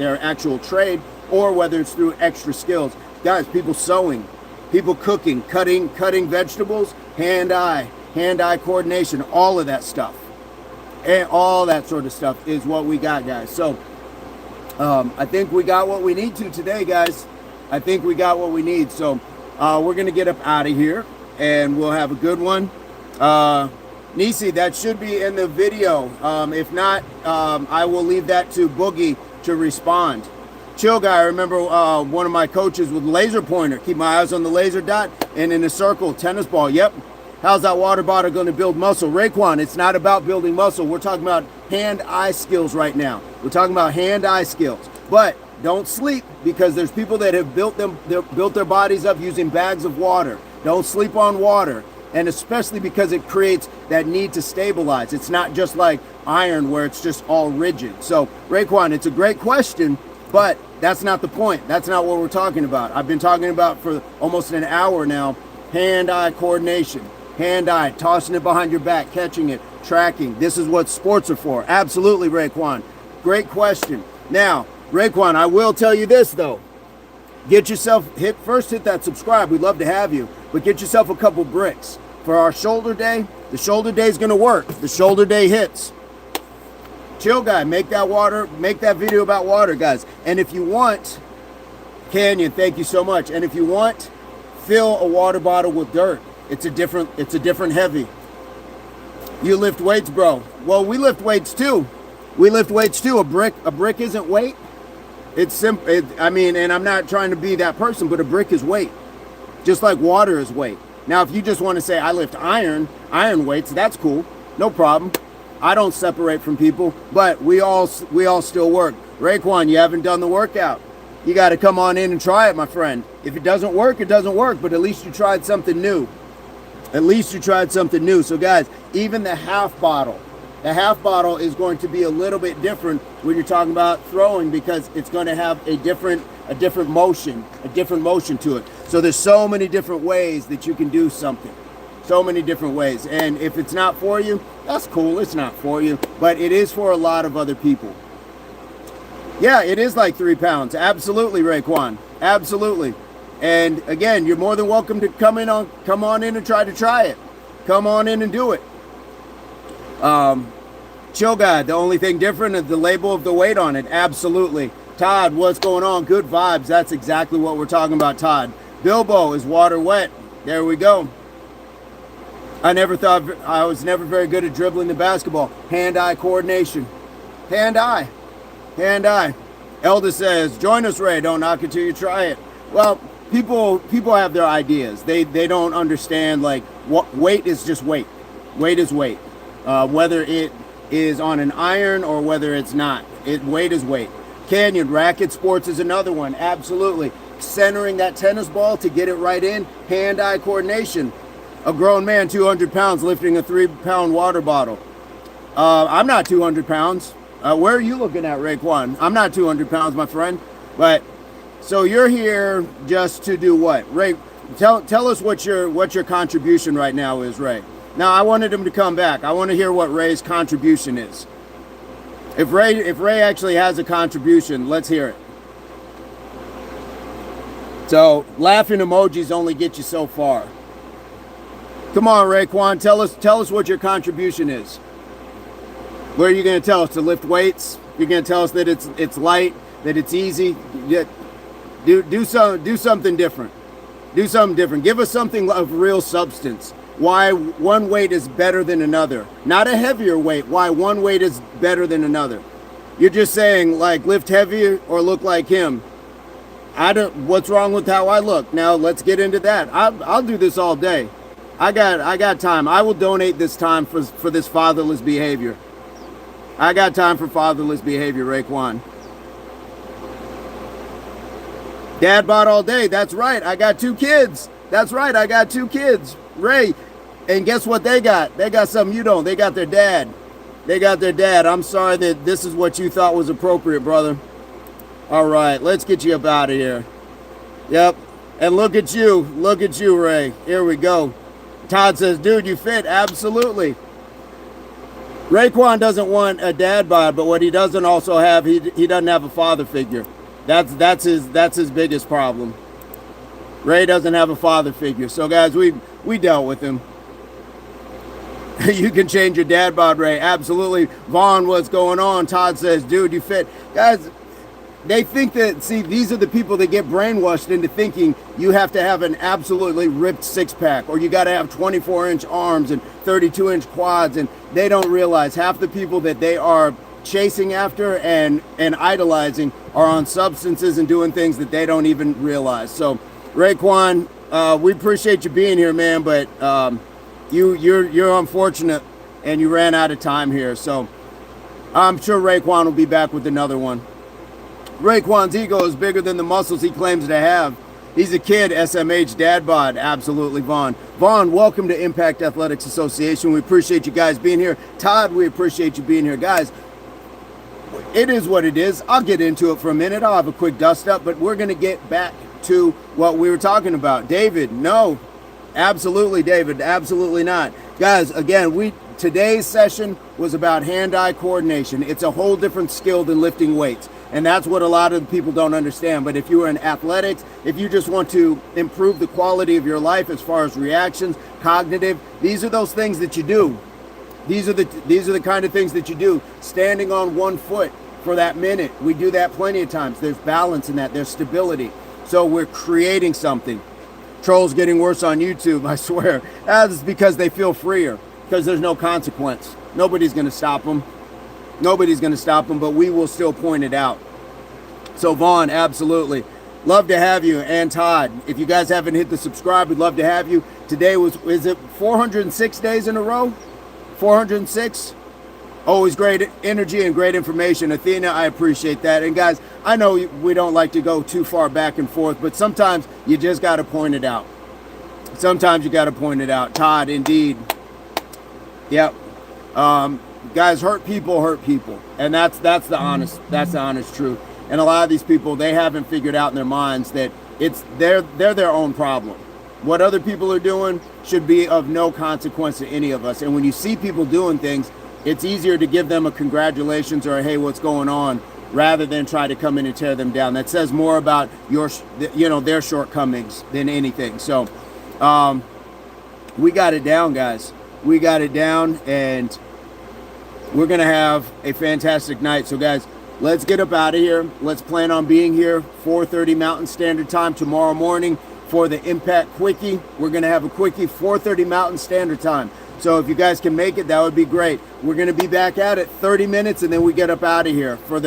Speaker 1: actual trade, or whether it's through extra skills. Guys, people sewing, people cooking, cutting vegetables, hand-eye. hand-eye coordination, all of that stuff. And all that sort of stuff is what we got, guys. So I think we got what we need to today, guys. I think we got what we need. So we're going to get up out of here, and we'll have a good one. Nisi, that should be in the video. If not, I will leave that to Boogie to respond. Chill guy, I remember one of my coaches with laser pointer. Keep my eyes on the laser dot and in a circle, tennis ball. Yep. How's that water bottle going to build muscle? Raekwon, it's not about building muscle. We're talking about hand-eye skills right now. We're talking about hand-eye skills. But don't sleep, because there's people that have built their bodies up using bags of water. Don't sleep on water. And especially because it creates that need to stabilize. It's not just like iron where it's just all rigid. So Raekwon, it's a great question, but that's not the point. That's not what we're talking about. I've been talking about for almost an hour now, hand-eye coordination. Hand-eye, tossing it behind your back, catching it, tracking. This is what sports are for. Absolutely, Raekwon. Great question. Now, Raekwon, I will tell you this, though. Get yourself, hit that subscribe. We'd love to have you. But get yourself a couple bricks. For our shoulder day, the shoulder day is going to work. The shoulder day hits. Chill guy, make that video about water, guys. And if you want, Canyon, thank you so much. And if you want, fill a water bottle with dirt. It's a different heavy. You lift weights, bro. Well, we lift weights too. A brick isn't weight. It's simple. I mean, and I'm not trying to be that person, but a brick is weight. Just like water is weight. Now, if you just want to say I lift iron weights, that's cool. No problem. I don't separate from people, but we all still work. Raekwon, you haven't done the workout. You got to come on in and try it, my friend. If it doesn't work, it doesn't work, but at least you tried something new. At least you tried something new. So guys, even the half bottle is going to be a little bit different when you're talking about throwing, because it's going to have a different motion to it. So there's so many different ways that you can do something. So many different ways. And if it's not for you, that's cool. It's not for you, but it is for a lot of other people. Yeah, it is like 3 pounds. Absolutely, Raekwon. Absolutely. And again, you're more than welcome to come on in and try it. Come on in and do it. Chill guy, the only thing different is the label of the weight on it. Absolutely. Todd, what's going on? Good vibes. That's exactly what we're talking about, Todd. Bilbo, is water wet? There we go. I was never very good at dribbling the basketball. Hand-eye coordination. Hand-eye. Hand-eye. Elda says, join us, Ray. Don't knock it till you try it. Well, people have their ideas. They don't understand, like, what weight is just weight. Weight is weight. Whether it is on an iron or whether it's not. Weight is weight. Canyon, racket sports is another one. Absolutely. Centering that tennis ball to get it right in. Hand-eye coordination. A grown man, 200 pounds, lifting a 3-pound water bottle. I'm not 200 pounds. Where are you looking at, Raekwon? I'm not 200 pounds, my friend. But, so you're here just to do what? Ray, tell us what your contribution right now is, Ray. Now, I wanted him to come back. I want to hear what Ray's contribution is. If Ray actually has a contribution, let's hear it. So, laughing emojis only get you so far. Come on, Raekwon, tell us what your contribution is. What are you going to tell us? To lift weights? You're going to tell us that it's light, that it's easy? Do something different. Do something different. Give us something of real substance. Why one weight is better than another. Not a heavier weight. Why one weight is better than another. You're just saying, like, lift heavier or look like him. What's wrong with how I look? Now, let's get into that. I'll do this all day. I got time. I will donate this time for this fatherless behavior. I got time for fatherless behavior, Raekwon. Dad bought all day. That's right. I got 2 kids. That's right. I got 2 kids. Ray, and guess what they got? They got something you don't. They got their dad. They got their dad. I'm sorry that this is what you thought was appropriate, brother. All right, let's get you up out of here. Yep. And look at you. Look at you, Ray. Here we go. Todd says, dude, you fit. Absolutely. Raekwon doesn't want a dad bod, but what he doesn't also have, he doesn't have a father figure. That's his biggest problem. Ray doesn't have a father figure. So guys, we dealt with him. You can change your dad bod, Ray. Absolutely. Vaughn, what's going on? Todd says, dude, you fit. Guys, they think that, see, these are the people that get brainwashed into thinking you have to have an absolutely ripped six-pack, or you got to have 24-inch arms and 32-inch quads, and they don't realize half the people that they are chasing after and idolizing are on substances and doing things that they don't even realize. So, Raekwon, we appreciate you being here, man, but you're unfortunate and you ran out of time here. So I'm sure Raekwon will be back with another one. Raekwon's ego is bigger than the muscles he claims to have. He's a kid, SMH, dad bod. Absolutely, Vaughn. Vaughn, welcome to Impact Athletics Association. We appreciate you guys being here. Todd, we appreciate you being here. Guys, it is what it is. I'll get into it for a minute. I'll have a quick dust up, but we're going to get back to what we were talking about. David, no. Absolutely, David. Absolutely not. Guys, again, today's session was about hand-eye coordination. It's a whole different skill than lifting weights. And that's what a lot of the people don't understand. But if you are in athletics, if you just want to improve the quality of your life as far as reactions, cognitive, these are those things that you do. These are the kind of things that you do. Standing on one foot for that minute. We do that plenty of times. There's balance in that. There's stability. So we're creating something. Trolls getting worse on YouTube, I swear. That's because they feel freer. Because there's no consequence. Nobody's going to stop them. Nobody's going to stop them, but we will still point it out. So Vaughn, absolutely. Love to have you. And Todd, if you guys haven't hit the subscribe, we'd love to have you. Today is it 406 days in a row? 406? Always great energy and great information. Athena, I appreciate that. And guys, I know we don't like to go too far back and forth, but sometimes you just got to point it out. Sometimes you got to point it out. Todd, indeed. Yep. Guys, hurt people, and that's the honest truth. And a lot of these people, they haven't figured out in their minds that they're their own problem. What other people are doing should be of no consequence to any of us. And when you see people doing things, it's easier to give them a congratulations or a hey, what's going on, rather than try to come in and tear them down. That says more about their shortcomings than anything. So we got it down, guys. We got it down, and we're going to have a fantastic night. So, guys, let's get up out of here. Let's plan on being here 4:30 Mountain Standard Time tomorrow morning for the Impact Quickie. We're going to have a Quickie 4:30 Mountain Standard Time. So if you guys can make it, that would be great. We're going to be back at it 30 minutes, and then we get up out of here for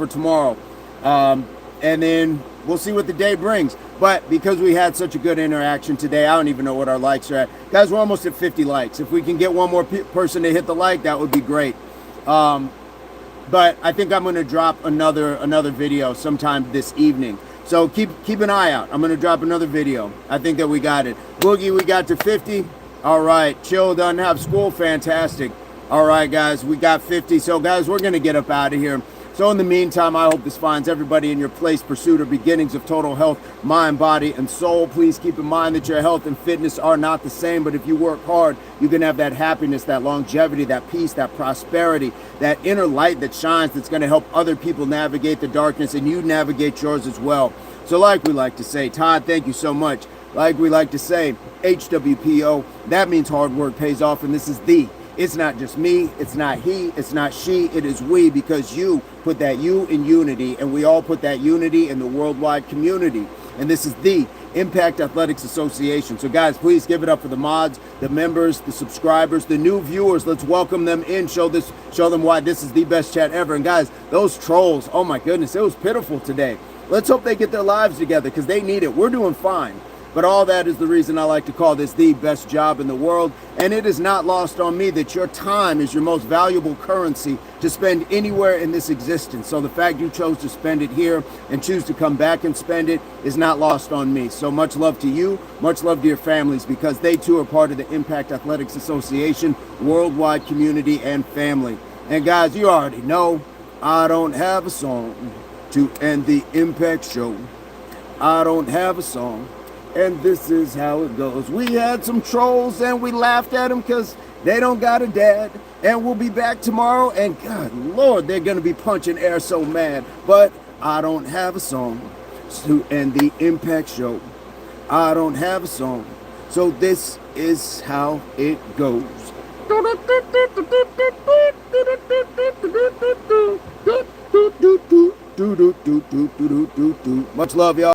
Speaker 1: tomorrow. And then we'll see what the day brings. But because we had such a good interaction today, I don't even know what our likes are at. Guys, we're almost at 50 likes. If we can get one more person to hit the like, that would be great. But I think I'm going to drop another video sometime this evening. So keep an eye out. I'm going to drop another video. I think that we got it. Boogie, we got to 50. All right. Chill, doesn't have school. Fantastic. All right, guys, we got 50. So, guys, we're going to get up out of here. So in the meantime, I hope this finds everybody in your place, pursuit, or beginnings of total health, mind, body, and soul. Please keep in mind that your health and fitness are not the same, but if you work hard, you can have that happiness, that longevity, that peace, that prosperity, that inner light that shines that's going to help other people navigate the darkness, and you navigate yours as well. So like we like to say, Todd, thank you so much. Like we like to say, HWPO, that means hard work pays off, and this is the It's not just me, it's not he, it's not she, it is we, because you put that you in unity, and we all put that unity in the worldwide community. And this is the Impact Athletics Association. So guys, please give it up for the mods, the members, the subscribers, the new viewers. Let's welcome them in, show them why this is the best chat ever. And guys, those trolls, oh my goodness, it was pitiful today. Let's hope they get their lives together, because they need it. We're doing fine. But all that is the reason I like to call this the best job in the world. And it is not lost on me that your time is your most valuable currency to spend anywhere in this existence. So the fact you chose to spend it here and choose to come back and spend it is not lost on me. So much love to you, much love to your families, because they too are part of the Impact Athletics Association, worldwide community and family. And guys, you already know, I don't have a song to end the Impact show. I don't have a song. And this is how it goes. We had some trolls and we laughed at them because they don't got a dad. And we'll be back tomorrow. And God, Lord, they're going to be punching air so mad. But I don't have a song to end the Impact show. I don't have a song. So this is how it goes. Much love, y'all.